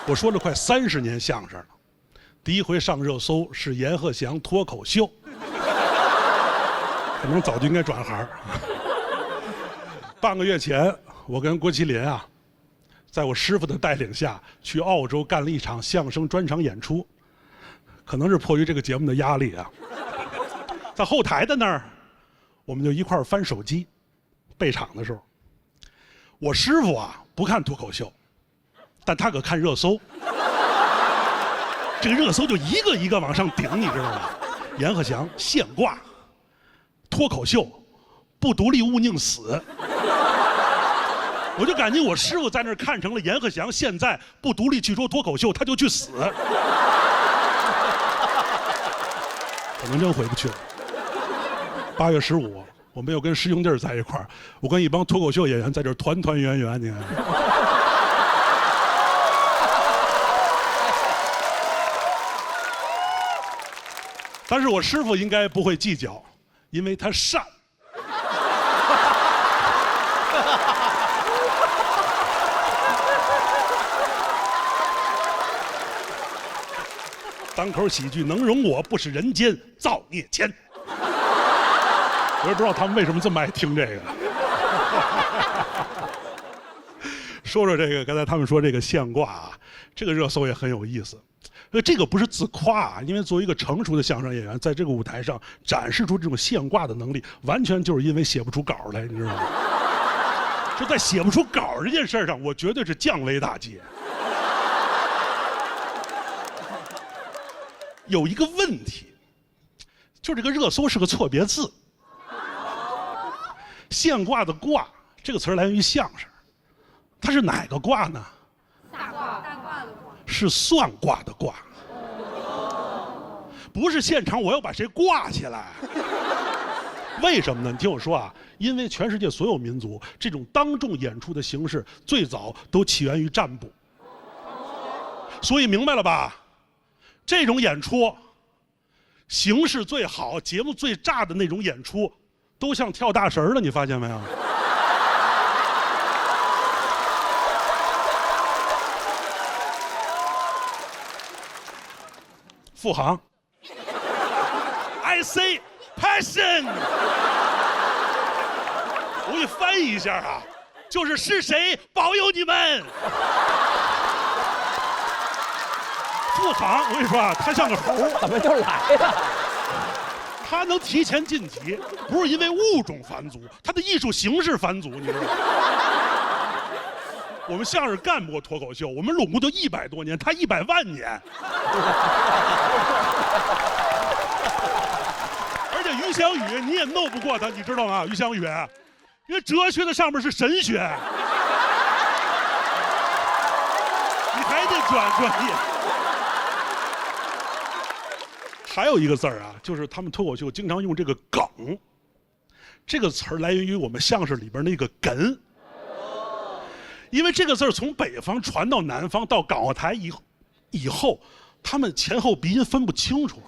我说了快30年相声了，第一回上热搜是阎鹤祥脱口秀，可能早就应该转行。半个月前，我跟郭麒麟啊。在我师傅的带领下，去澳洲干了一场相声专场演出，可能是迫于这个节目的压力啊，在后台的那儿，我们就一块儿翻手机，备场的时候，我师傅啊不看脱口秀，但他可看热搜，这个热搜就一个一个往上顶，你知道吗？阎鹤祥现挂，脱口秀，不独立勿宁死。我就感觉我师傅在那儿看成了阎鹤祥现在不独立去说脱口秀，他就去死，可能真回不去了。8月15，我没有跟师兄弟在一块儿，我跟一帮脱口秀演员在这团团圆圆，你看。但是我师傅应该不会计较，因为他善。单口喜剧能容我，不使人间造孽钱。我也不知道他们为什么这么爱听这个。说说这个，刚才他们说这个现卦啊，这个热搜也很有意思。这个不是自夸啊，因为作为一个成熟的相声演员，在这个舞台上展示出这种现卦的能力，完全就是因为写不出稿来，你知道吗？就在写不出稿这件事上，我绝对是降维打击。有一个问题，就这个热搜是个错别字。现卦的卦这个词儿来源于相声，它是哪个卦呢？大卦的卦。是算卦的卦，不是现场我要把谁挂起来。为什么呢？你听我说啊，因为全世界所有民族这种当众演出的形式最早都起源于占卜，所以明白了吧？这种演出形式最好、节目最炸的那种演出，都像跳大神的，你发现没有？付航 ，I say passion， 我给你翻译一下啊，就是谁保佑你们？付航，我跟你说啊，他像个猴，怎么就来了？他能提前晋级，不是因为物种繁足，他的艺术形式繁足，你知道吗？我们相声干不过脱口秀，我们拢共就100多年，他100万年。而且于翔宇你也弄不过他，你知道吗？于翔宇，因为哲学的上面是神学，你还得转专业。还有一个字儿啊，就是他们脱口秀经常用这个梗，这个词儿来源于我们相声里边那个哏。因为这个字儿从北方传到南方，到港澳台以后，他们前后鼻音分不清楚，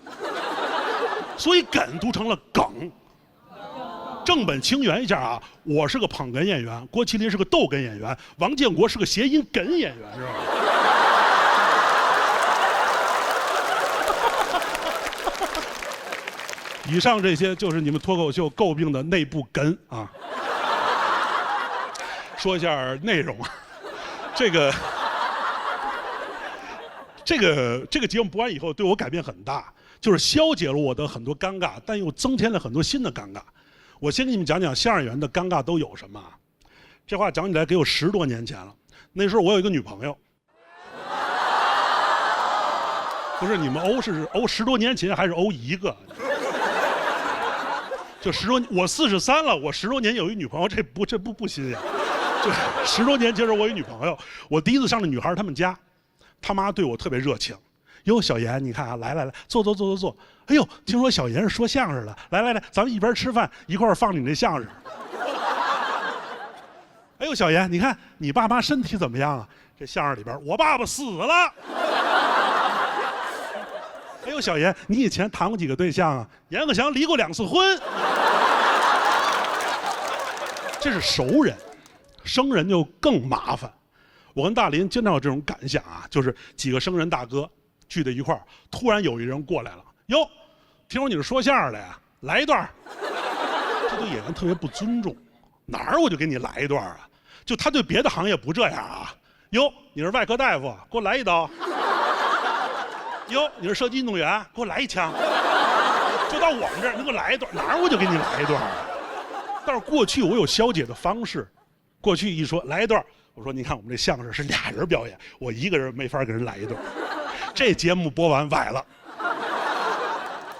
所以哏读成了梗。正本清源一下啊，我是个捧哏演员，郭麒麟是个逗哏演员，王建国是个谐音哏演员，是吧？以上这些就是你们脱口秀诟病的内部哏啊。说一下内容，这个节目播完以后对我改变很大，就是消解了我的很多尴尬，但又增添了很多新的尴尬。我先给你们讲讲相声演员的尴尬都有什么。这话讲起来给我10多年前了，那时候我有一个女朋友，不是你们欧是欧10多年前还是欧一个？就10多，我43了，我10多年有一女朋友，这不新鲜。就10多年前时候我有女朋友，我第一次上那女孩他们家，他妈对我特别热情。哟，小严，你看啊，来，坐。哎呦，听说小严是说相声的，来，咱们一边吃饭一块儿放你那相声。哎呦，小严，你看你爸妈身体怎么样啊？这相声里边，我爸爸死了。哎呦，小严，你以前谈过几个对象啊？阎鹤祥离过2次婚。这是熟人。生人就更麻烦，我跟大林经常有这种感想啊，就是几个生人大哥聚在一块儿，突然有一人过来了，哟，听说你是说相声的呀，来一段。这对演员特别不尊重，哪儿我就给你来一段啊？就他对别的行业不这样啊，哟，你是外科大夫，给我来一刀。哟，你是射击运动员，给我来一枪。就到我们这儿，你给我来一段，哪儿我就给你来一段。但是过去我有消解的方式。过去一说来一段，我说你看我们这相声是俩人表演，我一个人没法给人来一段。这节目播完崴了，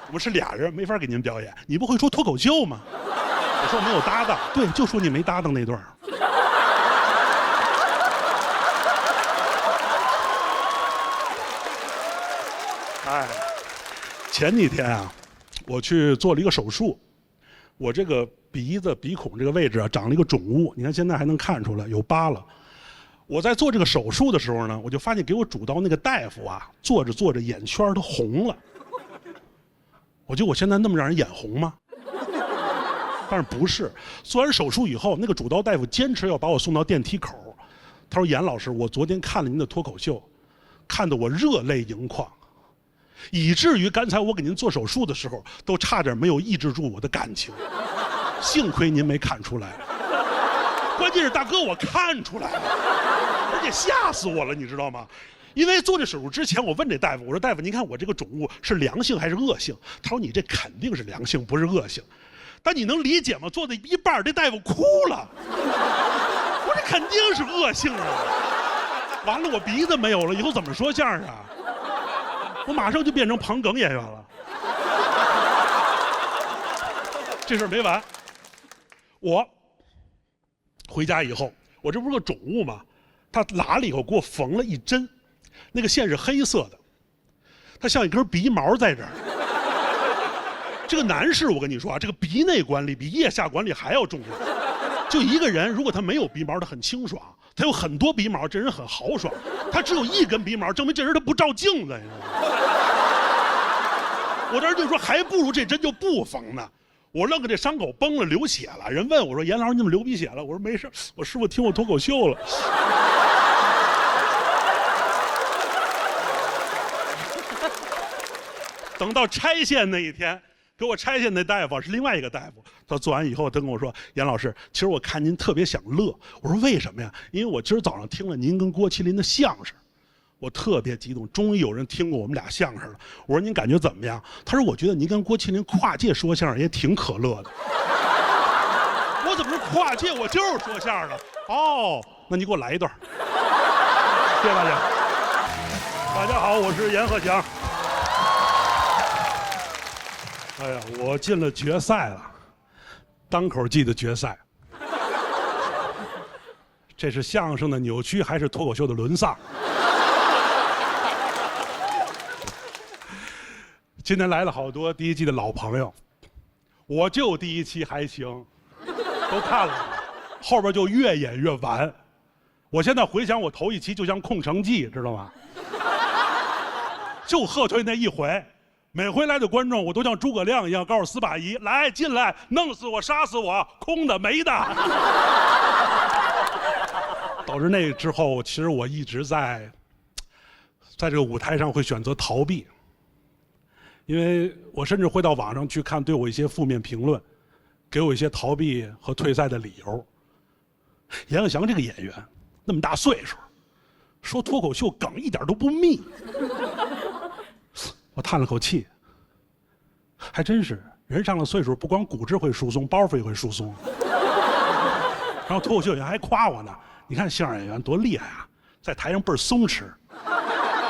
我们是俩人没法给您表演。你不会说脱口秀吗？我说我没有搭档，对，就说你没搭档那段。哎，前几天啊，我去做了一个手术，我这个鼻子鼻孔这个位置啊长了一个肿物，你看现在还能看出来有疤了。我在做这个手术的时候呢，我就发现给我主刀那个大夫啊，做着做着眼圈都红了。我觉得我现在那么让人眼红吗？但是不是？做完手术以后，那个主刀大夫坚持要把我送到电梯口。他说：“严老师，我昨天看了您的脱口秀，看得我热泪盈眶，以至于刚才我给您做手术的时候，都差点没有抑制住我的感情。幸亏您没看出来。关键是大哥，我看出来了，而且吓死我了，你知道吗？因为做这手术之前，我问这大夫，我说大夫，您看我这个肿物是良性还是恶性？他说你这肯定是良性，不是恶性。但你能理解吗？做的一半，这大夫哭了。我这肯定是恶性啊！完了，我鼻子没有了，以后怎么说相声啊？我马上就变成捧哏演员了。这事儿没完，我回家以后，我这不是个肿物吗？他拉了以后给我缝了一针，那个线是黑色的，它像一根鼻毛在这儿。这个男士，我跟你说啊，这个鼻内管理比腋下管理还要重要。就一个人，如果他没有鼻毛，他很清爽；他有很多鼻毛，这人很豪爽；他只有一根鼻毛，证明这人他不照镜子，你知道吗？我当时就说，还不如这针就不缝呢。我愣给这伤口崩了，流血了。人问我说：“严老师，你怎么流鼻血了？”我说：“没事，我师傅听我脱口秀了。”等到拆线那一天，给我拆线那大夫是另外一个大夫。他做完以后，他跟我说：“严老师，其实我看您特别想乐。”我说：“为什么呀？”因为我今儿早上听了您跟郭麒麟的相声，我特别激动，终于有人听过我们俩相声了。我说：“您感觉怎么样？”他说：“我觉得您跟郭麒麟跨界说相声也挺可乐的。”我怎么是跨界？我就是说相声的。哦，那你给我来一段。谢谢大家。大家好，我是阎鹤祥。哎呀，我进了决赛了，单口季的决赛。这是相声的扭曲还是脱口秀的沦丧？今天来了好多第一季的老朋友，我就第一期还行，都看了，后边就越演越完。我现在回想我头一期就像空城计，知道吗？就贺退那一回。每回来的观众，我都像诸葛亮一样告诉司马懿：“来，进来，弄死我，杀死我，空的没的。”导致那之后，其实我一直在这个舞台上会选择逃避，因为我甚至会到网上去看对我一些负面评论，给我一些逃避和退赛的理由。阎鹤祥这个演员那么大岁数，说脱口秀梗一点都不密。我叹了口气，还真是人上了岁数，不光骨质会疏松，包袱也会疏松。然后脱口秀演员还夸我呢，你看相声演员多厉害啊，在台上倍儿松弛，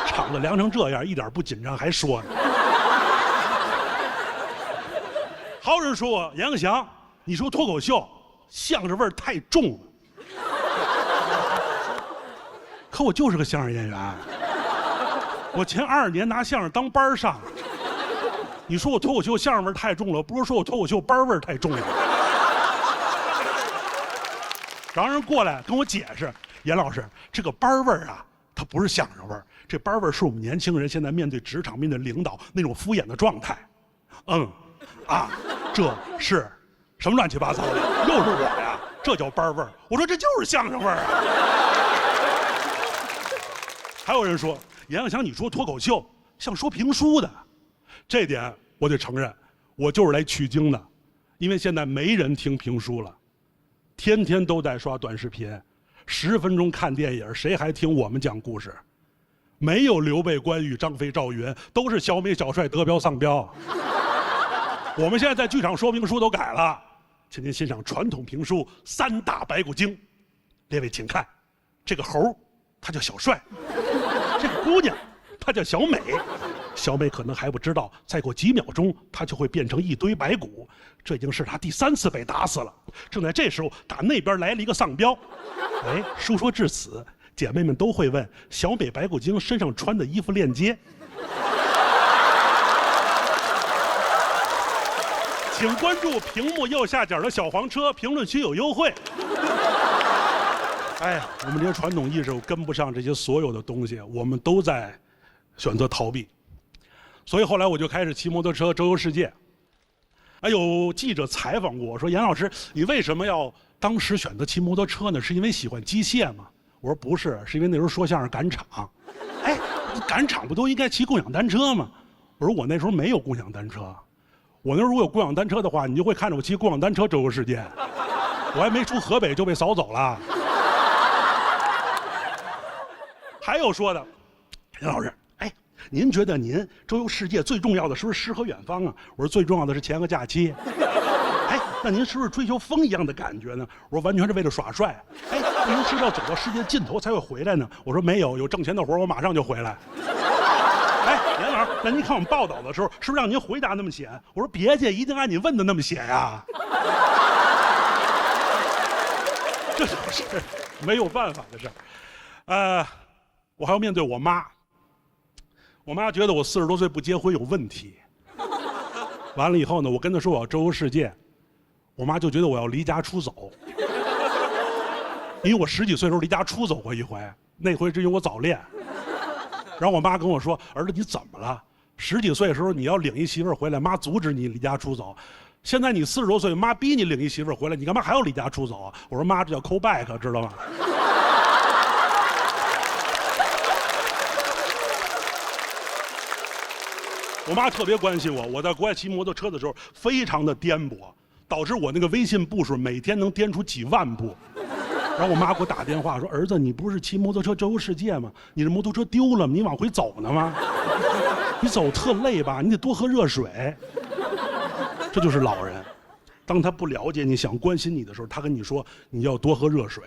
场子凉成这样，一点不紧张，还说呢。还有人说我阎鹤祥，你说脱口秀相声味儿太重了，可我就是个相声演员。我前20年拿相声当班上，你说我脱口秀相声味太重了，不如说我脱口秀班味太重了。然后人过来跟我解释，严老师，这个班味啊，它不是相声味儿，这班味是我们年轻人现在面对职场、面对领导那种敷衍的状态。这是什么乱七八糟的？又是我呀，这叫班味儿。我说这就是相声味儿啊。还有人说，阎鹤祥，你说脱口秀像说评书的，这点我得承认，我就是来取经的，因为现在没人听评书了，天天都在刷短视频，10分钟看电影，谁还听我们讲故事？没有刘备、关羽、张飞、赵云，都是小美、小帅得标丧标。我们现在在剧场说评书都改了，请您欣赏传统评书3大白骨精。列位请看，这个猴他叫小帅，这个姑娘她叫小美，小美可能还不知道，再过几秒钟她就会变成一堆白骨，这已经是她第3次被打死了。正在这时候，打那边来了一个丧彪。哎，书说至此，姐妹们都会问小美白骨精身上穿的衣服链接。请关注屏幕右下角的小黄车，评论区有优惠。哎呀，我们这些传统意识跟不上这些所有的东西，我们都在选择逃避。所以后来我就开始骑摩托车周游世界。有记者采访过我说：“严老师，你为什么要当时选择骑摩托车呢？是因为喜欢机械吗？”我说：“不是，是因为那时候说相声赶场。哎，赶场不都应该骑共享单车吗？”我说：“我那时候没有共享单车。我那时候如果有共享单车的话，你就会看着我骑共享单车周游世界。我还没出河北就被扫走了。”还有说的，严老师，哎，您觉得您周游世界最重要的是不是诗和远方啊？我说最重要的是钱和假期。哎，那您是不是追求风一样的感觉呢？我说完全是为了耍帅。哎，那您是不是要走到世界尽头才会回来呢？我说没有，有挣钱的活我马上就回来。哎，严老师，那您看我们报道的时候，是不是让您回答那么写？我说别介，一定按你问的那么写呀。这就是没有办法的事儿。我还要面对我妈。我妈觉得我40多岁不结婚有问题。完了以后呢，我跟她说我要周游世界，我妈就觉得我要离家出走。因为我10几岁的时候离家出走过一回，那回是因为我早恋。然后我妈跟我说：“儿子，你怎么了？10几岁的时候你要领一媳妇儿回来，妈阻止你离家出走。现在你40多岁，妈逼你领一媳妇儿回来，你干嘛还要离家出走啊？”我说：“妈，这叫 call back， 知道吗？”我妈特别关心我，我在国外骑摩托车的时候非常的颠簸，导致我那个微信步数每天能颠出几万步。然后我妈给我打电话说：“儿子，你不是骑摩托车周游世界吗？你这摩托车丢了，你往回走呢吗？你走特累吧？你得多喝热水。”这就是老人，当他不了解你、想关心你的时候，他跟你说你要多喝热水。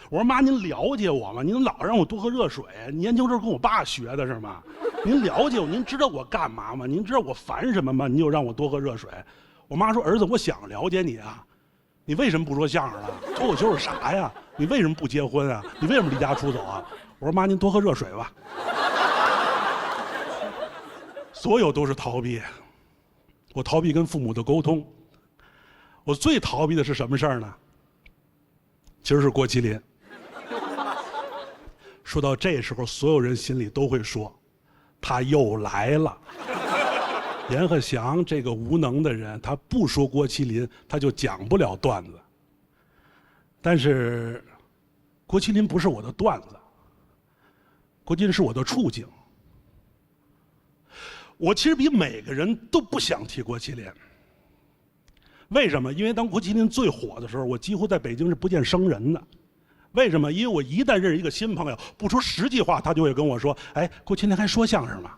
我说：“妈，您了解我吗？您老让我多喝热水，你年轻时候跟我爸学的是吗？您了解我，您知道我干嘛吗？您知道我烦什么吗？你就让我多喝热水。”我妈说：“儿子，我想了解你啊，你为什么不说相声了？脱口秀是啥呀？你为什么不结婚啊？你为什么离家出走啊？”我说：“妈，您多喝热水吧。”所有都是逃避。我逃避跟父母的沟通。我最逃避的是什么事儿呢？其实是郭麒麟。说到这时候，所有人心里都会说：“他又来了。”阎鹤祥这个无能的人，他不说郭麒麟，他就讲不了段子。但是，郭麒麟不是我的段子，郭麒麟是我的处境。我其实比每个人都不想提郭麒麟。为什么？因为当郭麒麟最火的时候，我几乎在北京是不见生人的。为什么？因为我一旦认识一个新朋友，不说10句话，他就会跟我说：“哎，郭麒麟还说相声吗？”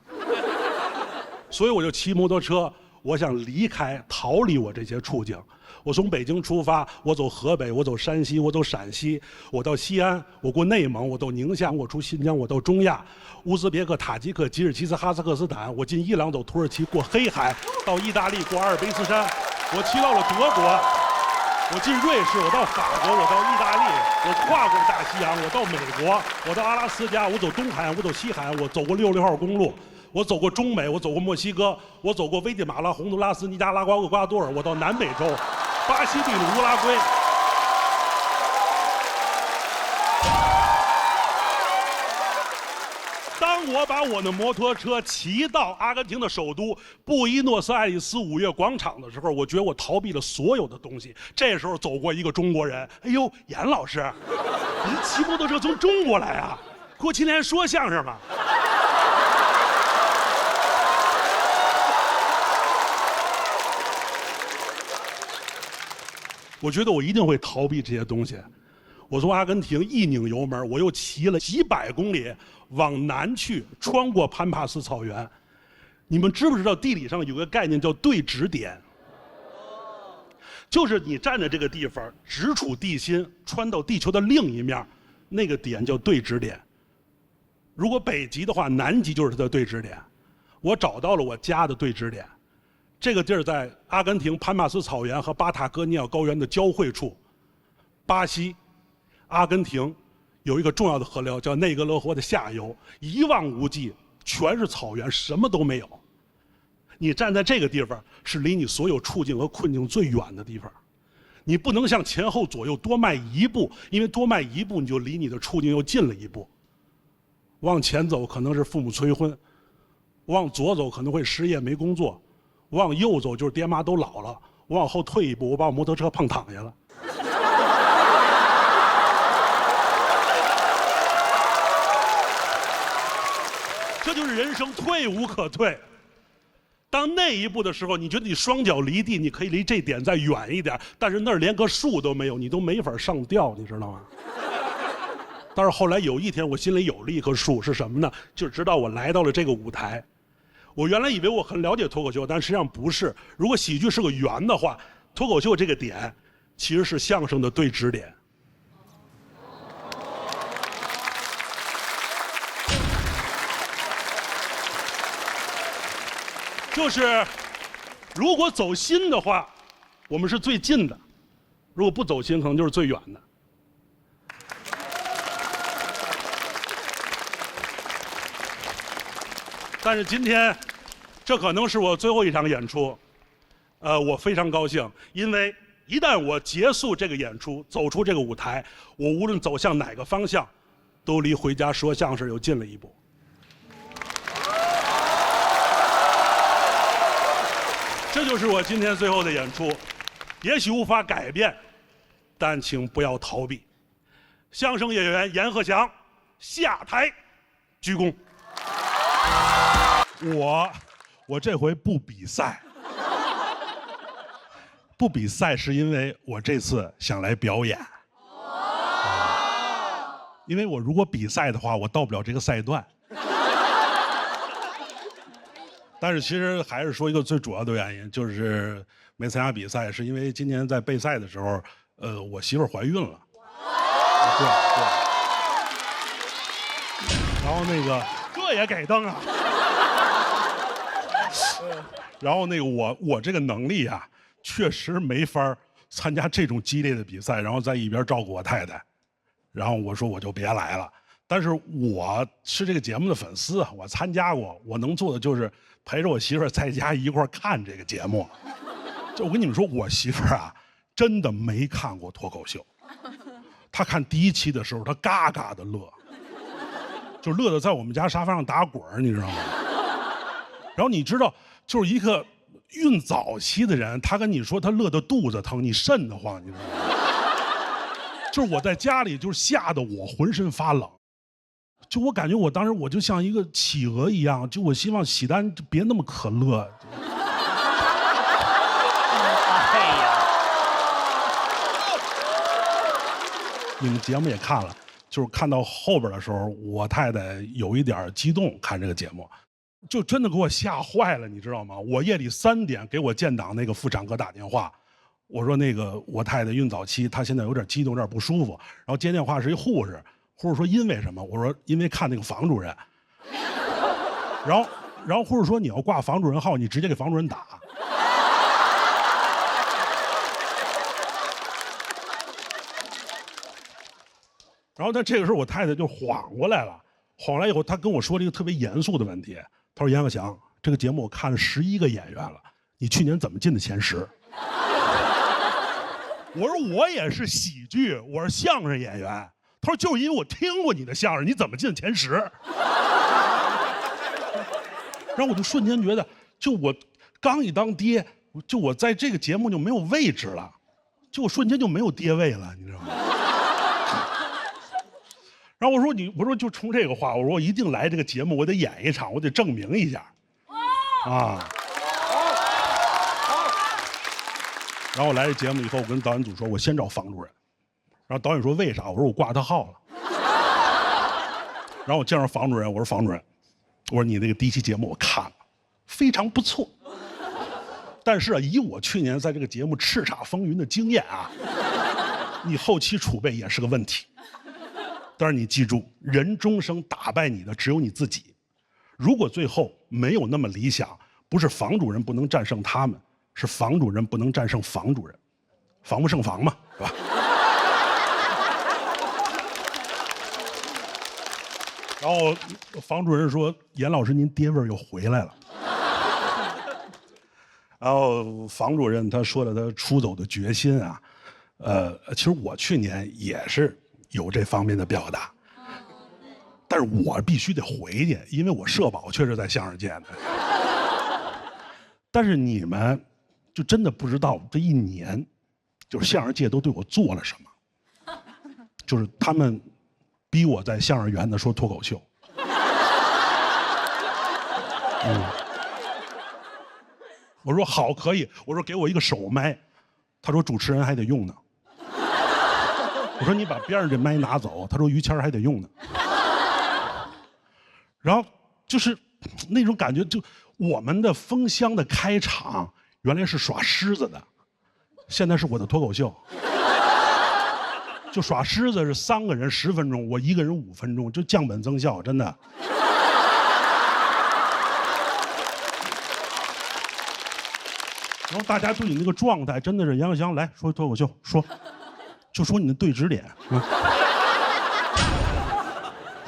所以我就骑摩托车，我想离开、逃离我这些处境。我从北京出发，我走河北，我走山西，我走陕西，我到西安，我过内蒙，我到宁夏，我出新疆，我到中亚，乌兹别克、塔吉克、吉尔吉斯、哈萨克斯坦，我进伊朗，走土耳其，过黑海，到意大利，过阿尔卑斯山，我骑到了德国，我进瑞士，我到法国，我到意大利，我跨过大西洋，我到美国，我到阿拉斯加，我走东海岸，我走西海岸，我走过66号公路，我走过中美，我走过墨西哥，我走过危地马拉、洪都拉斯、尼加拉瓜、厄瓜多尔，我到南美洲，巴西、秘鲁、乌拉圭。当我把我的摩托车骑到阿根廷的首都布宜诺斯艾利斯5月广场的时候，我觉得我逃避了所有的东西。这时候走过一个中国人，哎呦，严老师，您骑摩托车从中国来啊？郭麒麟还说相声吗？我觉得我一定会逃避这些东西。我从阿根廷一拧油门，我又骑了几百公里往南去，穿过潘帕斯草原。你们知不知道地理上有个概念叫对指点？就是你站在这个地方，直处地心，穿到地球的另一面，那个点叫对指点。如果北极的话，南极就是它的对指点。我找到了我家的对指点。这个地儿在阿根廷潘帕斯草原和巴塔哥尼亚高原的交汇处，巴西、阿根廷有一个重要的河流叫内格罗河的下游，一望无际，全是草原，什么都没有。你站在这个地方是离你所有处境和困境最远的地方，你不能向前后左右多迈一步，因为多迈一步你就离你的处境又近了一步。往前走可能是父母催婚，往左走可能会失业没工作，往右走就是爹妈都老了，往后退一步我把我摩托车碰躺下了。这就是人生退无可退。当那一步的时候，你觉得你双脚离地，你可以离这点再远一点，但是那儿连个树都没有，你都没法上吊，你知道吗？但是后来有一天，我心里有了一棵树，是什么呢？就直到我来到了这个舞台。我原来以为我很了解脱口秀，但实际上不是。如果喜剧是个圆的话，脱口秀这个点其实是相声的对指点。就是如果走心的话，我们是最近的；如果不走心，可能就是最远的。但是今天，这可能是我最后一场演出，我非常高兴，因为一旦我结束这个演出，走出这个舞台，我无论走向哪个方向，都离回家说相声又近了一步。这就是我今天最后的演出，也许无法改变，但请不要逃避。相声演员阎鹤祥下台鞠躬。我这回不比赛，不比赛是因为我这次想来表演。因为我如果比赛的话，我到不了这个赛段。但是其实还是说一个最主要的原因，就是没参加比赛，是因为今年在备赛的时候，我媳妇儿怀孕了。对。然后那个这也给蹬啊。然后那个我这个能力啊，确实没法参加这种激烈的比赛，然后在一边照顾我太太。然后我说我就别来了。但是我是这个节目的粉丝，我参加过，我能做的就是陪着我媳妇儿在家一块儿看这个节目。就我跟你们说，我媳妇儿啊，真的没看过脱口秀。她看第1期的时候，她嘎嘎的乐，就乐得在我们家沙发上打滚儿，你知道吗？然后你知道，就是一个孕早期的人，他跟你说他乐得肚子疼，你瘆得慌，你知道吗？就是我在家里，就是吓得我浑身发冷。就我感觉我当时我就像一个企鹅一样，就我希望喜丹别那么可乐。哎呀，你们节目也看了，就是看到后边的时候，我太太有一点激动，看这个节目，就真的给我吓坏了，你知道吗？我夜里3点给我建档那个妇产科打电话，我说那个我太太孕早期，她现在有点激动，有点不舒服，然后接电话是一护士。护士说因为什么？我说因为看那个房主任。然后护士说你要挂房主任号，你直接给房主任打。然后他这个时候我太太就缓过来了，缓过来以后她跟我说了一个特别严肃的问题，她说阎鹤祥，这个节目我看了11个演员了，你去年怎么进的前10？我说我也是喜剧，我是相声演员。他说就是因为我听过你的相声，你怎么进前10？然后我就瞬间觉得，就我刚一当爹，就我在这个节目就没有位置了，就我瞬间就没有爹位了，你知道吗？然后我说就冲这个话，我说我一定来这个节目，我得演一场，我得证明一下，啊。然后我来这节目以后，我跟导演组说，我先找房主任。然后导演说为啥？我说我挂他号了。然后我见着房主任，我说房主任，我说你那个第1期节目我看了，非常不错。但是啊，以我去年在这个节目叱咤风云的经验啊，你后期储备也是个问题。但是你记住，人终生打败你的只有你自己。如果最后没有那么理想，不是房主任不能战胜他们，是房主任不能战胜房主任，防不胜防嘛，是吧？然后房主任说：“阎老师，您爹味儿又回来了。”然后房主任他说了他出走的决心啊，其实我去年也是有这方面的表达，但是我必须得回去，因为我社保确实在相声界呢。但是你们就真的不知道这一年，就是相声界都对我做了什么，就是他们逼我在相声园子说脱口秀。我说好，可以。我说给我一个手麦，他说主持人还得用呢。我说你把边上这麦拿走，他说于谦还得用呢。然后就是那种感觉，就我们的封箱的开场原来是耍狮子的，现在是我的脱口秀。就耍狮子是3个人10分钟，我1个人5分钟，就降本增效，真的。然后大家对你那个状态真的是杨小祥来说脱口秀，就说你的对指点，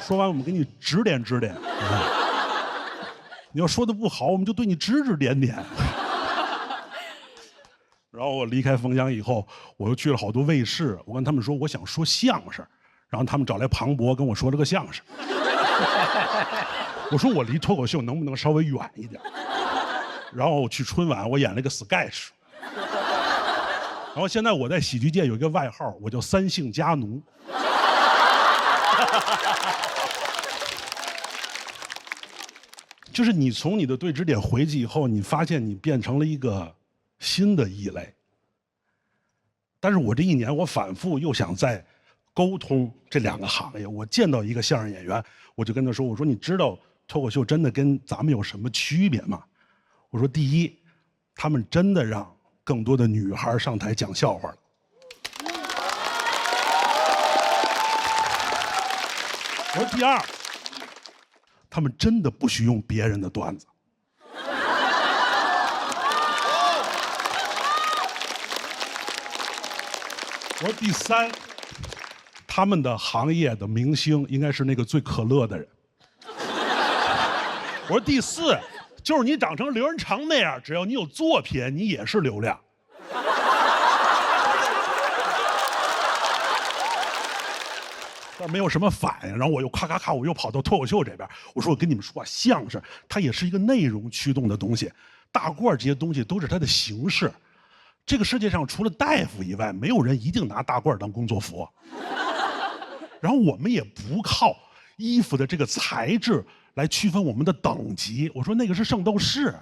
说完我们给你指点指点，你要说的不好，我们就对你指指点点。然后我离开封箱以后，我又去了好多卫视，我跟他们说我想说相声，然后他们找来庞博跟我说了个相声。我说我离脱口秀能不能稍微远一点？然后我去春晚，我演了个 sketch。然后现在我在喜剧界有一个外号，我叫3姓家奴。就是你从你的对指点回去以后，你发现你变成了一个新的异类。但是我这一年，我反复又想再沟通这2个行业。我见到一个相声演员，我就跟他说：“我说你知道脱口秀真的跟咱们有什么区别吗？”我说：“第一，他们真的让更多的女孩上台讲笑话了。我说第二，他们真的不许用别人的段子。我说第三，他们的行业的明星应该是那个最可乐的人。我说第四，就是你长成刘仁成那样，只要你有作品，你也是流量。”但没有什么反应，然后我又咔咔咔，我又跑到脱口秀这边。我说我跟你们说啊，相声它也是一个内容驱动的东西，大褂这些东西都是它的形式。这个世界上除了大夫以外，没有人一定拿大褂当工作服。然后我们也不靠衣服的这个材质来区分我们的等级。我说那个是圣斗士。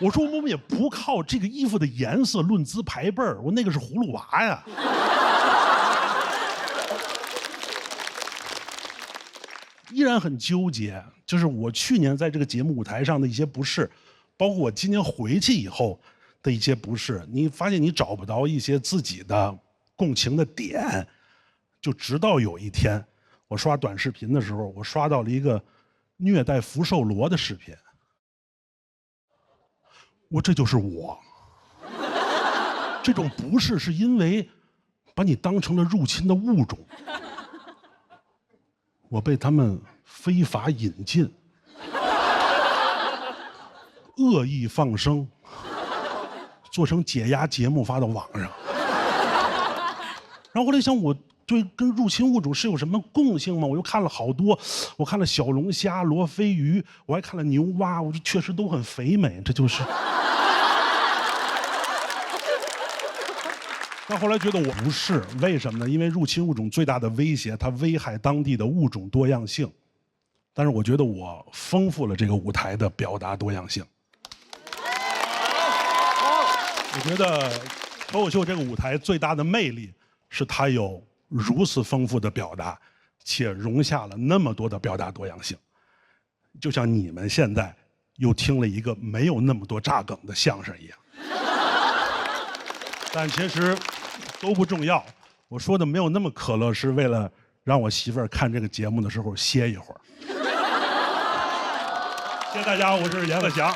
我说我们也不靠这个衣服的颜色论资排辈儿。我那个是葫芦娃呀。依然很纠结，就是我去年在这个节目舞台上的一些不适，包括我今年回去以后的一些不适，你发现你找不到一些自己的共情的点，就直到有一天，我刷短视频的时候，我刷到了一个虐待福寿螺的视频，这就是我。这种不适是因为把你当成了入侵的物种。我被他们非法引进，恶意放生，做成解压节目发到网上。然后后来想，我对跟入侵物种是有什么共性吗？我又看了好多，我看了小龙虾、罗非鱼，我还看了牛蛙，我说确实都很肥美，这就是。但后来觉得我不是，为什么呢？因为入侵物种最大的威胁，它危害当地的物种多样性。但是我觉得我丰富了这个舞台的表达多样性。我觉得脱口秀这个舞台最大的魅力是它有如此丰富的表达，且容下了那么多的表达多样性。就像你们现在又听了一个没有那么多炸梗的相声一样。但其实都不重要，我说的没有那么可乐，是为了让我媳妇儿看这个节目的时候歇一会儿。谢谢大家，我是阎鹤祥。